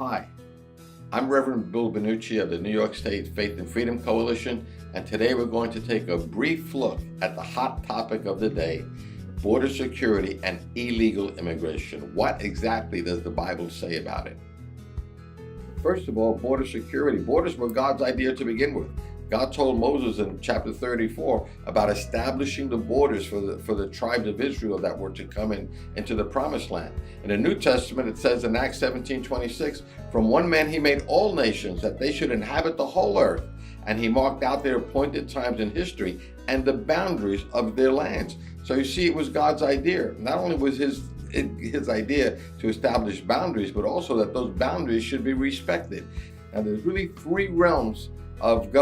Hi, I'm Reverend Bill Banuchi of the New York State Faith and Freedom Coalition, and today we're going to take a brief look at the hot topic of the day, border security and illegal immigration. What exactly does the Bible say about it? First of all, border security. Borders were God's idea to begin with. God told Moses in chapter 34 about establishing the borders for the tribes of Israel that were to come into the promised land. In the New Testament, it says in Acts 17:26, from one man he made all nations that they should inhabit the whole earth, and he marked out their appointed times in history and the boundaries of their lands. So you see, it was God's idea. Not only was his idea to establish boundaries, but also that those boundaries should be respected. Now, there's really three realms of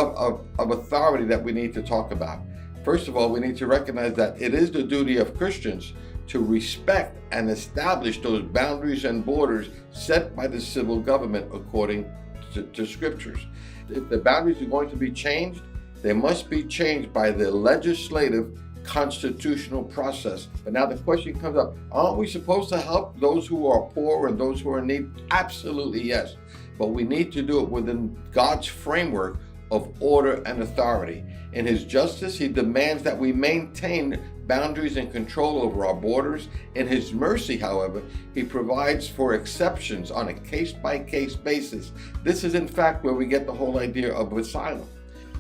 authority that we need to talk about. First of all, we need to recognize that it is the duty of Christians to respect and establish those boundaries and borders set by the civil government according to scriptures. If the boundaries are going to be changed, they must be changed by the legislative constitutional process. But now the question comes up, aren't we supposed to help those who are poor and those who are in need? Absolutely yes. But we need to do it within God's framework of order and authority. In his justice, he demands that we maintain boundaries and control over our borders. In his mercy, however, he provides for exceptions on a case-by-case basis. This is in fact where we get the whole idea of asylum.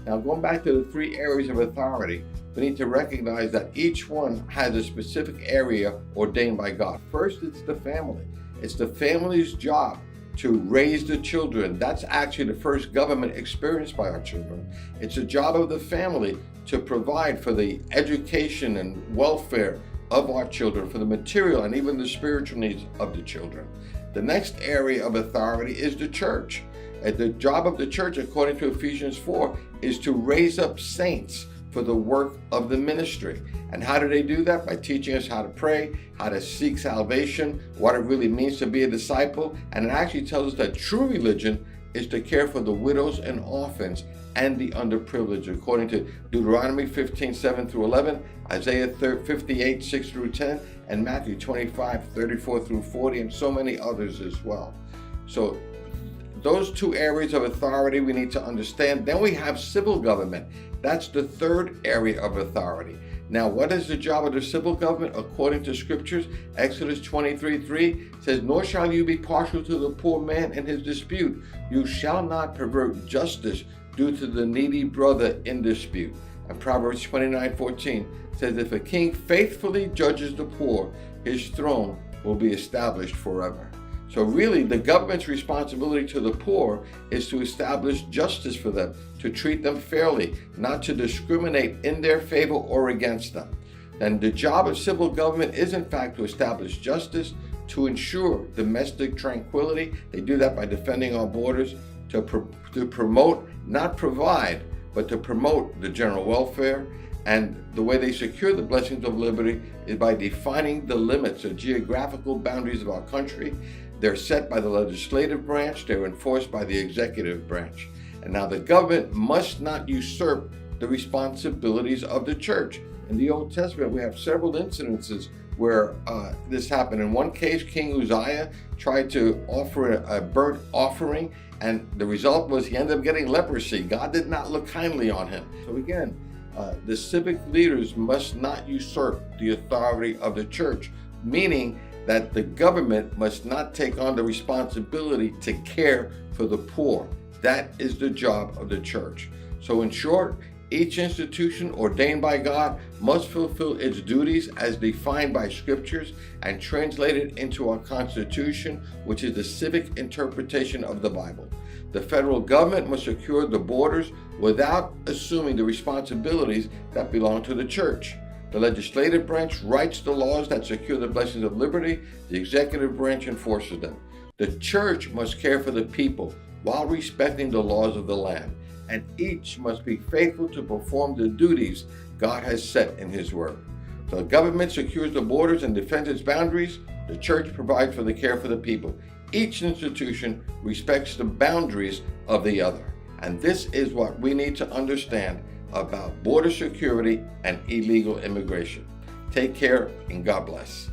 Now, going back to the three areas of authority, we need to recognize that each one has a specific area ordained by God. First, it's the family. It's the family's job to raise the children. That's actually the first government experienced by our children. It's the job of the family to provide for the education and welfare of our children, for the material and even the spiritual needs of the children. The next area of authority is the church. The job of the church, according to Ephesians 4, is to raise up saints for the work of the ministry. And how do they do that? By teaching us how to pray, how to seek salvation, what it really means to be a disciple. And it actually tells us that true religion is to care for the widows and orphans and the underprivileged, according to Deuteronomy 15:7-11, Isaiah 58:6-10, and Matthew 25:34-40, and so many others as well. So those two areas of authority we need to understand. Then we have civil government. That's the third area of authority. Now, what is the job of the civil government according to scriptures? Exodus 23:3 says, nor shall you be partial to the poor man in his dispute. You shall not pervert justice due to the needy brother in dispute. And Proverbs 29:14 says, if a king faithfully judges the poor, his throne will be established forever. So really, the government's responsibility to the poor is to establish justice for them, to treat them fairly, not to discriminate in their favor or against them. And the job of civil government is in fact to establish justice, to ensure domestic tranquility. They do that by defending our borders, to promote, not provide, but to promote the general welfare. And the way they secure the blessings of liberty is by defining the limits or geographical boundaries of our country. They're set by the legislative branch, they're enforced by the executive branch. And now the government must not usurp the responsibilities of the church. In the Old Testament, we have several incidences where this happened. In one case, King Uzziah tried to offer a burnt offering, and the result was he ended up getting leprosy. God did not look kindly on him. So again, the civic leaders must not usurp the authority of the church, meaning that the government must not take on the responsibility to care for the poor. That is the job of the church. So in short, each institution ordained by God must fulfill its duties as defined by scriptures and translated into our Constitution, which is the civic interpretation of the Bible. The federal government must secure the borders without assuming the responsibilities that belong to the church. The legislative branch writes the laws that secure the blessings of liberty. The executive branch enforces them. The church must care for the people while respecting the laws of the land. And each must be faithful to perform the duties God has set in his word. So the government secures the borders and defends its boundaries. The church provides for the care for the people. Each institution respects the boundaries of the other. And this is what we need to understand about border security and illegal immigration. Take care and God bless.